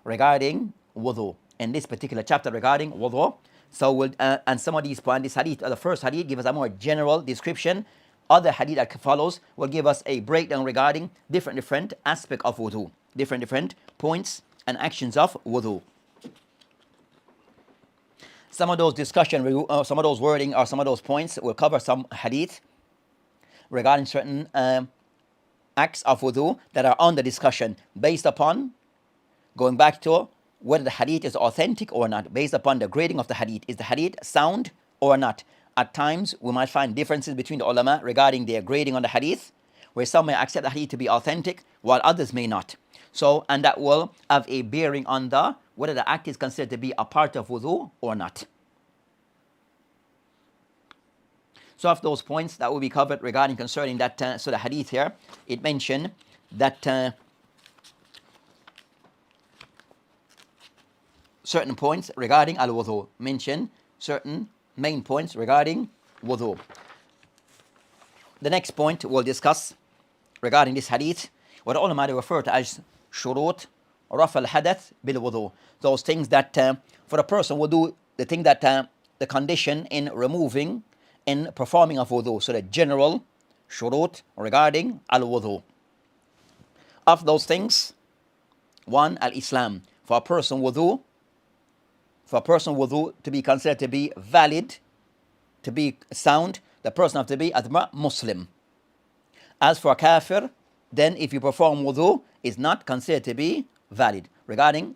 regarding wudu in this particular chapter regarding wudu. So and some of these points, this hadith, the first hadith, give us a more general description. Other hadith that follows will give us a breakdown regarding different aspects of wudu, different points and actions of wudu. Some of those discussion, some of those wording, or some of those points will cover some hadith regarding certain acts of wudu that are under discussion, based upon going back to whether the hadith is authentic or not, based upon the grading of the hadith. Is the hadith sound or not? At times, we might find differences between the ulama regarding their grading on the hadith, where some may accept the hadith to be authentic, while others may not. So, and that will have a bearing on whether the act is considered to be a part of wudu or not. So of those points that will be covered regarding concerning that, so the hadith here, it mentioned that certain points regarding al-wudu, mention certain main points regarding wudu. The next point we'll discuss regarding this hadith, what the ulama refer to as shurut raf al-hadath bil-wudu. Those things that for a person will do, the thing that the condition in removing, in performing of wudu. So the general shurut regarding al-wudu. Of those things, one, al-Islam. For a person wudu to be considered to be valid, to be sound, the person has to be a Muslim. As for a kafir, then if you perform wudu, is not considered to be valid. Regarding,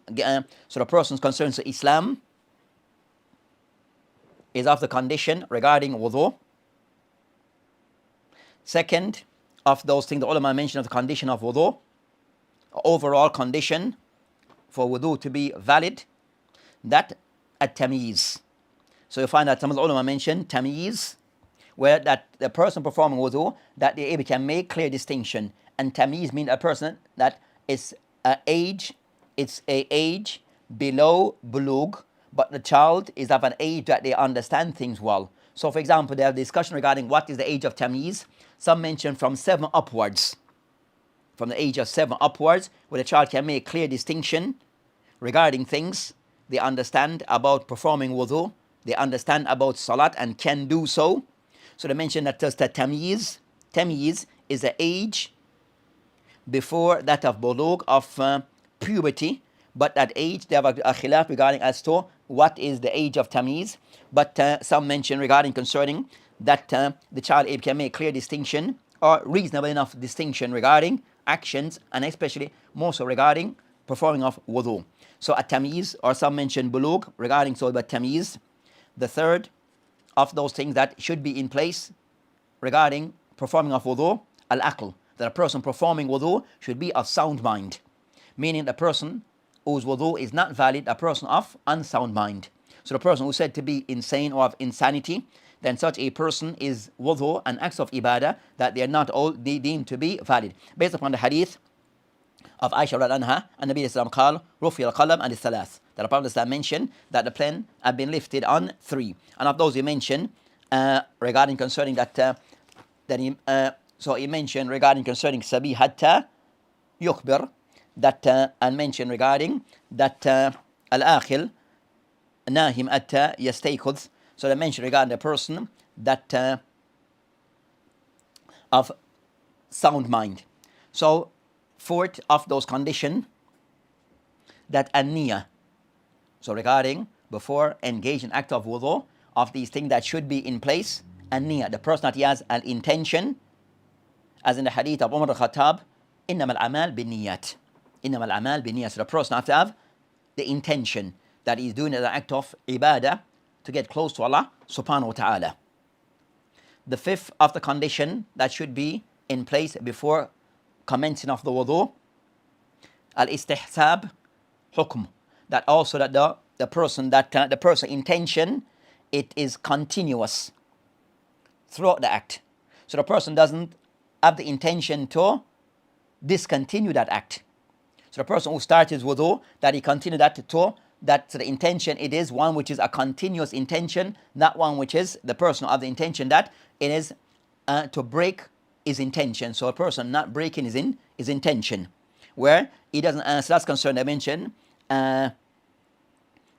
so the person's concerned to Islam is of the condition regarding wudu. Second, of those things the ulama mentioned of the condition of wudu, overall condition for wudu to be valid, that at-tamyiz. So you find that some of the ulama mention tamyiz, where that the person performing wudu, that they can make clear distinction. And tamyiz means a person that is age, it's a age below bulugh, but the child is of an age that they understand things well. So for example, they have discussion regarding what is the age of tamyiz. Some mention from 7 upwards. From the age of 7 upwards, where the child can make clear distinction regarding things. They understand about performing wudu, they understand about salat and can do so. So they mention that just the tamyiz is the age before that of bulugh, of puberty, but that age they have a khilaf regarding as to what is the age of tamyiz. But some mention regarding concerning that the child can make clear distinction or reasonable enough distinction regarding actions, and especially more so regarding performing of wudu. So at-tamyiz, or some mention bulugh regarding so but tamyiz. The third of those things that should be in place regarding performing of wudu, al-aql, that a person performing wudu should be of sound mind, meaning the person whose wudu is not valid, a person of unsound mind. So the person who is said to be insane or of insanity, then such a person is wudu and acts of ibadah that they are not all deemed to be valid. Based upon the hadith of Aisha radiallahu anha, and Nabi Islam called Rufi al-Qalam and al-Thalath, that the Prophet Islam mentioned that the pen had been lifted on 3. And of those he mentioned regarding concerning that, so he mentioned regarding concerning Sabi hatta yukhbir, that and mentioned regarding that al-akhil nahim atta yastaykhudh. So they mentioned regarding the person that of sound mind. So fourth of those conditions, that an-niyah. So regarding before engaging in act of wudu, of these things that should be in place, an-niyah, the person that he has an intention, as in the hadith of Omar al-Khattab, innama al-amal bin-niyat. Innama al-amal bin-niyat. So the person has to have the intention that he's doing an act of ibadah to get close to Allah subhanahu wa ta'ala. The fifth of the condition that should be in place before commencing of the wudu, al-istihsab hukm, that also that the person intention, it is continuous throughout the act. So the person doesn't have the intention to discontinue that act. So the person who starts his wudu, that he continue that so the intention, it is one which is a continuous intention, not one which is the person of the intention that it is to break his intention. So a person not breaking his intention, where he doesn't. So that's concerned. I mentioned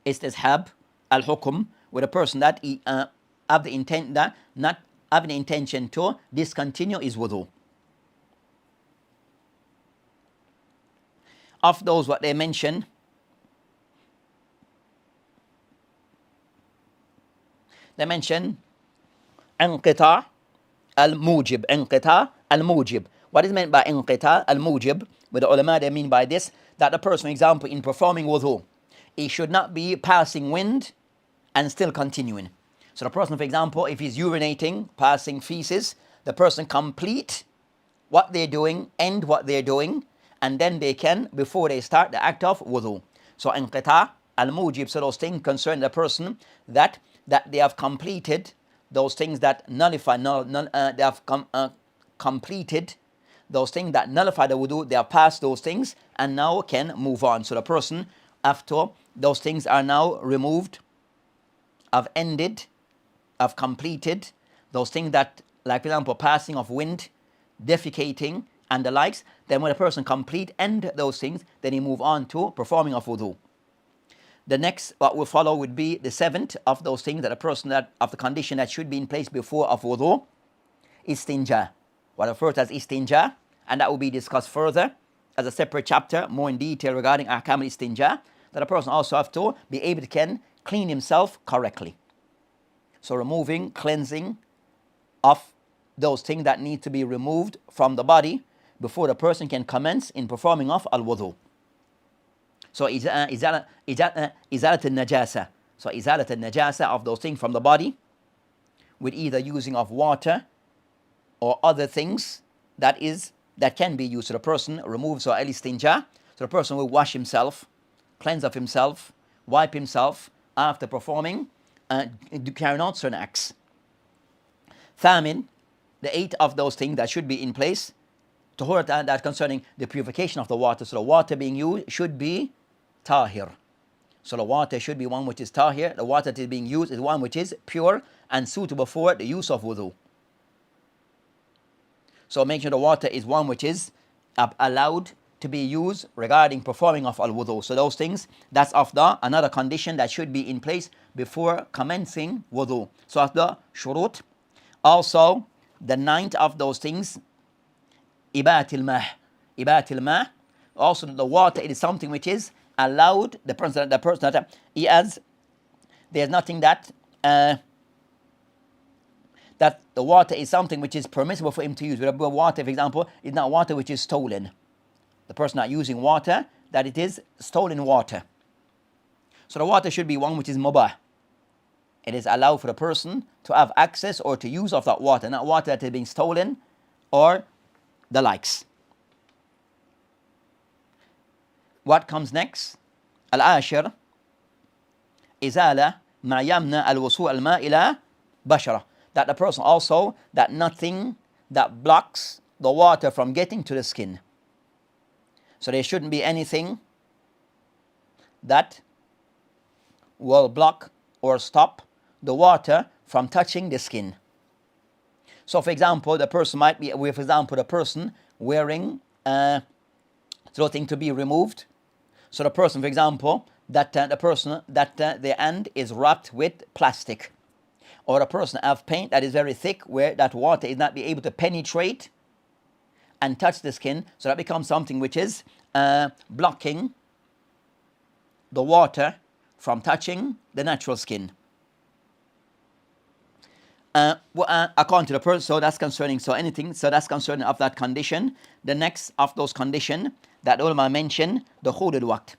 istishab al-hukm, with a person that he have the intent that not having the intention to discontinue his wudu. Of those what they mention, inqita al-mujib. Inqita al-mujib. What is meant by inqita al-mujib? With the ulama, they mean by this that the person, for example, in performing wudu, he should not be passing wind and still continuing. So the person, for example, if he's urinating, passing feces, the person complete what they're doing, end what they're doing, and then they can, before they start the act of wudu. So inqita al-mujib, so those things concern the person that they have completed those things that nullify, they have completed those things that nullify the wudu, they have passed those things and now can move on. So the person, after those things are now removed, have ended, have completed those things that, like for example, passing of wind, defecating, and the likes, then when a person end those things, then he move on to performing of wudu. The next, what will follow would be the seventh of those things that a person of the condition that should be in place before of wudu, istinja. What referred to as istinja, and that will be discussed further as a separate chapter, more in detail regarding ahkam istinja, that a person also have to be able to can clean himself correctly. So removing, cleansing of those things that need to be removed from the body before the person can commence in performing of al-wudu. So izalat al-najasa. So izalat al-najasa of those things from the body with either using of water or other things that can be used. So the person removes or al-istinja. So the person will wash himself, cleanse of himself, wipe himself after performing carrying out certain acts. Thamin, the 8 of those things that should be in place, tahur, that concerning the purification of the water. So the water being used should be tahir. So the water should be one which is tahir. The water that is being used is one which is pure and suitable for the use of wudu. So make sure the water is one which is allowed to be used regarding performing of al-wudu. So those things, that's of another condition that should be in place before commencing wudu. So after shurut, also the 9th of those things, ibat al-mah. Ibat al-mah, also the water, it is something which is allowed, the person that he has, there's nothing that that the water is something which is permissible for him to use. But water, for example, is not water which is stolen. The person not using water, that it is stolen water. So the water should be one which is mubah. It is allowed for the person to have access or to use of that water, not water that is being stolen or the likes. What comes next? Al-ashir, izala ma yamna al-wusu' al-ma' ila bashara. That the person also, that nothing that blocks the water from getting to the skin. So there shouldn't be anything that will block or stop the water from touching the skin. So for example, the person might be, for example, the person wearing clothing to be removed. So the person, for example, that the end is wrapped with plastic. Or a person have paint that is very thick where that water is not be able to penetrate and touch the skin. So that becomes something which is blocking the water from touching the natural skin. According to the person, so that's concerning, so anything, so that's concerning of that condition. The next of those condition that ulama mention, the khud al-waqt.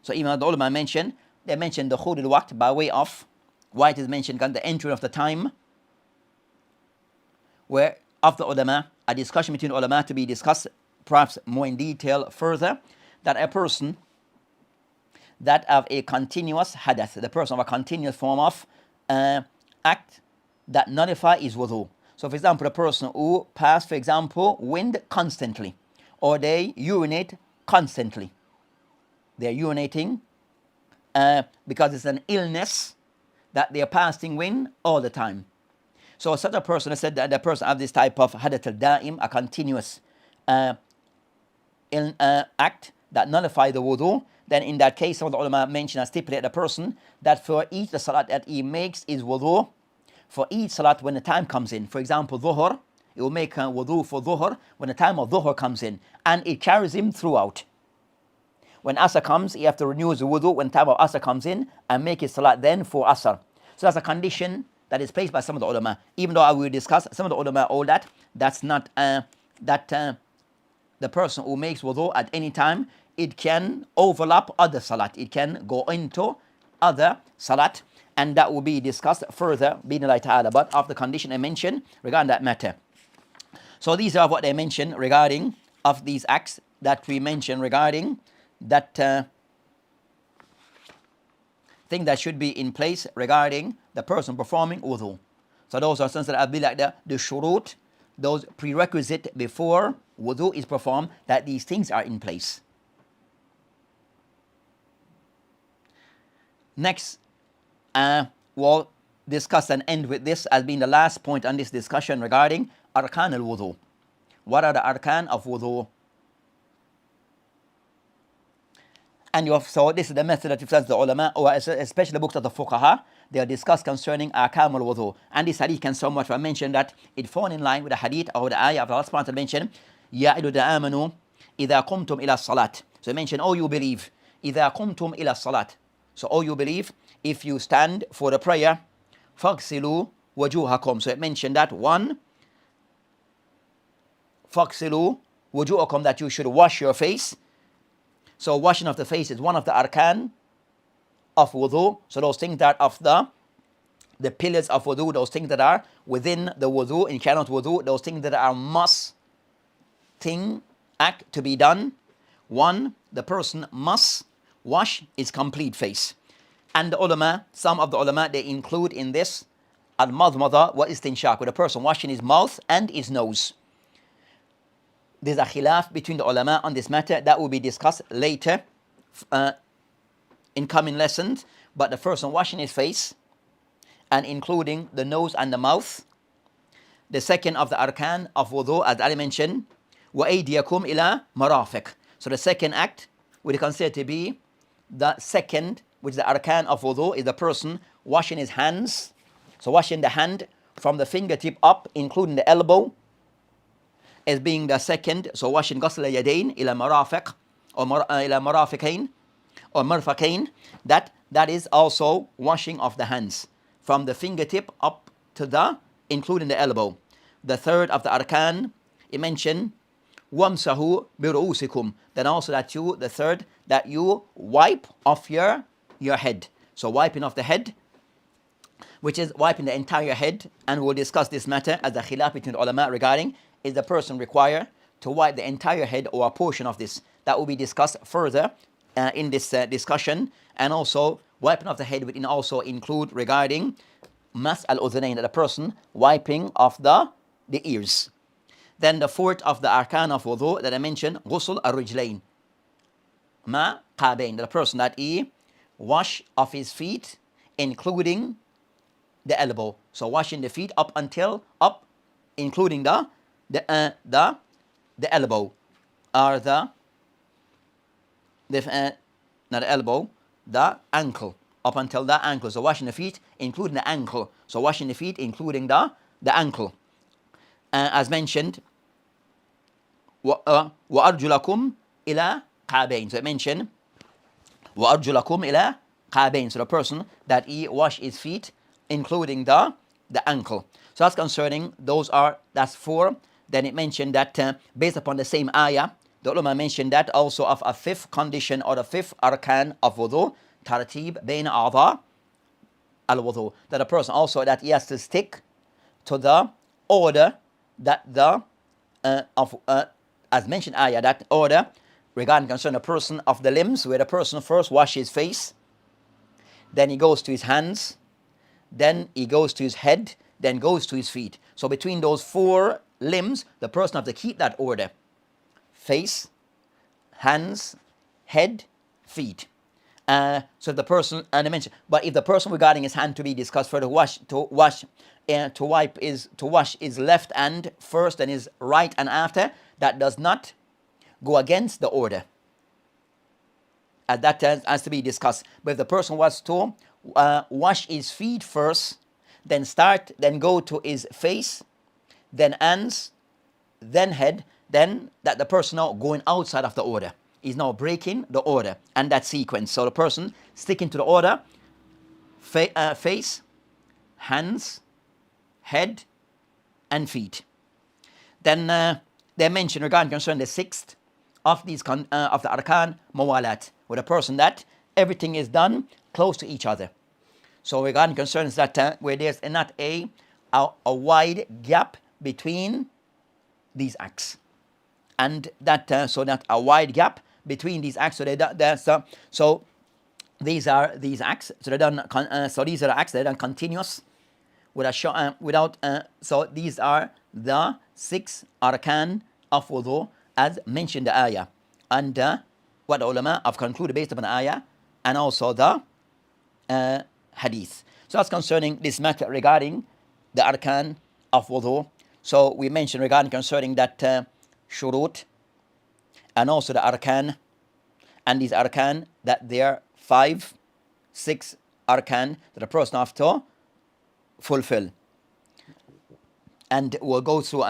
So even the ulama mention, they mention the khud al-waqt by way of, why it is mentioned, the entry of the time, where of the ulama, a discussion between ulama to be discussed perhaps more in detail further, that a person that have a continuous hadath, the person of a continuous form of act that nullify his wudu. So for example, a person who pass, for example, wind constantly, or they urinate constantly. They're urinating because it's an illness that they're passing wind all the time. So such a person, I said that the person have this type of hadath al-da'im, a continuous act that nullify the wudu. Then in that case, some of the ulama mention and stipulate the person that for each the salat that he makes is wudu, for each salat when the time comes in. For example, dhuhr, he will make wudu for dhuhr when the time of dhuhr comes in, and it carries him throughout. When asr comes, he have to renew his wudu when time of asr comes in and make his salat then for asr. So that's a condition that is placed by some of the ulama. Even though I will discuss some of the ulama all that, that's not the person who makes wudu at any time, it can overlap other salat. It can go into other salat, and that will be discussed further, bi'idhnillahi ta'ala, but of the condition I mentioned regarding that matter. So these are what they mention regarding of these acts that we mentioned regarding that thing that should be in place regarding the person performing wudu. So those are things that I'll be like the shurut, those prerequisite before wudu is performed, that these things are in place. Next, we'll discuss and end with this as being the last point on this discussion regarding arkan al-wudu. What are the arkan of wudu? And you have, so this is the method that reflects the ulama, or especially the books of the fuqaha, they are discussed concerning arkan al-wudu. And this hadith can somewhat mention that it falls in line with the hadith or the ayah of Allah subhanahu wa ta'ala mentioned, Ya ayyuhal amanu idha qumtum ila salat. So it mentioned, oh you believe, idha qumtum ila salat. So, oh, you believe, if you stand for the prayer, فَغْسِلُوا وَجُوهَكُمْ. So it mentioned that one, فَغْسِلُوا وَجُوهَكُمْ, that you should wash your face. So washing of the face is one of the arkan of wudu. So those things that of the pillars of wudu, those things that are within the wudu, in cannot wudu, those things that are must thing, act to be done. One, the person must wash his complete face. And the ulama, some of the ulama, they include in this al-madmada wa istinshaq, with a person washing his mouth and his nose. There's a khilaf between the ulama on this matter that will be discussed later in coming lessons. But the person washing his face and including the nose and the mouth. The second of the arkan of wudu, as Ali mentioned, wa aydiyakum ila marafiq. So the second act, we consider to be the second, which is the arkan of wudu, is the person washing his hands. So washing the hand from the fingertip up, including the elbow, as being the second. So washing ghusl al-yadayn ila marafiq, or ila marafiqayn, or marfaqayn, that is also washing of the hands from the fingertip up to the including the elbow. The third of the arkan, it mentioned wamsahu biru'usikum. Then also that you, the third, that you wipe off your head. So wiping off the head, which is wiping the entire head, and we'll discuss this matter as the khilaf between ulama regarding, is the person required to wipe the entire head or a portion of this? That will be discussed further in this discussion. And also wiping off the head would also include regarding mas al-udhunayn, that a person wiping off the ears. Then the fourth of the arkan of wudu that I mentioned, ghusl al-rijlayn ma qabayn, that a person that he wash off his feet including the elbow. So washing the feet up, including the elbow, or not the elbow, the ankle, up until the ankle. So washing the feet including the ankle. So washing the feet including the ankle. As mentioned, وَأَرْجُلَكُمْ إِلَى قَعْبَيْنِ. So it mentioned وَأَرْجُلَكُمْ إِلَى قَعْبَيْنِ. So the person that he wash his feet including the ankle. So that's concerning, that's four. Then it mentioned that based upon the same ayah, the ulama mentioned that also of a fifth condition or the fifth arkan of wudu, tartib bayna a'dha al-wudu, that a person also that he has to stick to the order that as mentioned ayah, that order regarding concern a person of the limbs, where the person first washes his face, then he goes to his hands, then he goes to his head, then goes to his feet. So between those four limbs, the person has to keep that order: face, hands, head, feet. So the person, and I mentioned, but if the person regarding his hand to be discussed further, to wash his left hand first and his right and after, that does not go against the order. That has to be discussed. But if the person was to wash his feet first, then go to his face, then hands, then head, then that the person now going outside of the order. He's now breaking the order and that sequence. So the person sticking to the order: face, hands, head, and feet. Then they mention regarding concern the sixth of these of the arkan, mawalat, with a person that everything is done close to each other. So regarding concerns that where there's not a wide gap between these acts, and that so that a wide gap between these acts. So these are these acts. So they're done. So these are the acts that are done continuous, without. So these are the six arkan of wudu as mentioned the ayah, and what the ulama have concluded based upon the ayah and also the hadith. So that's concerning this matter regarding the arkan of wudu. So we mentioned regarding concerning that shurut and also the arkan, and these arkan that they are 6 arkan that a person have to fulfill. And we'll go through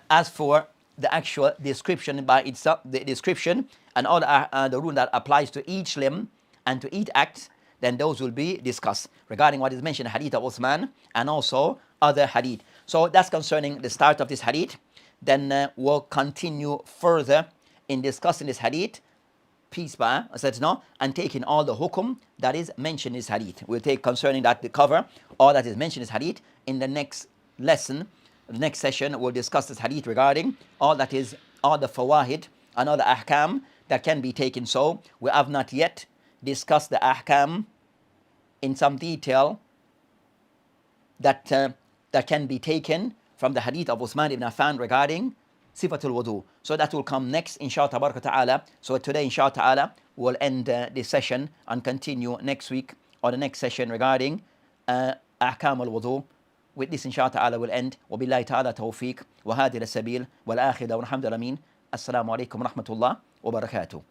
as for the actual description by itself, the description and all the rule that applies to each limb and to each act, then those will be discussed regarding what is mentioned in hadith of Uthman and also other hadith. So that's concerning the start of this hadith. Then we'll continue further in discussing this hadith piece by and taking all the hukum that is mentioned in this hadith. We'll take concerning that the cover all that is mentioned in this hadith in the next lesson. The next session we'll discuss this hadith regarding all the fawahid and all the ahkam that can be taken. So we have not yet discussed the ahkam in some detail that can be taken from the hadith of Uthman bin Affan regarding sifatul wudu. So that will come next, inshaAllah ta'ala. So today, inshaAllah ta'ala, we'll end this session and continue next week or the next session regarding ahkam al-wudu. With this, inshaAllah ta'ala, will end. وبالله تعالى توفيق وهذه السبيل والآخرة والحمد لله. Assalamu alaikum wa rahmatullah wa barakatuh.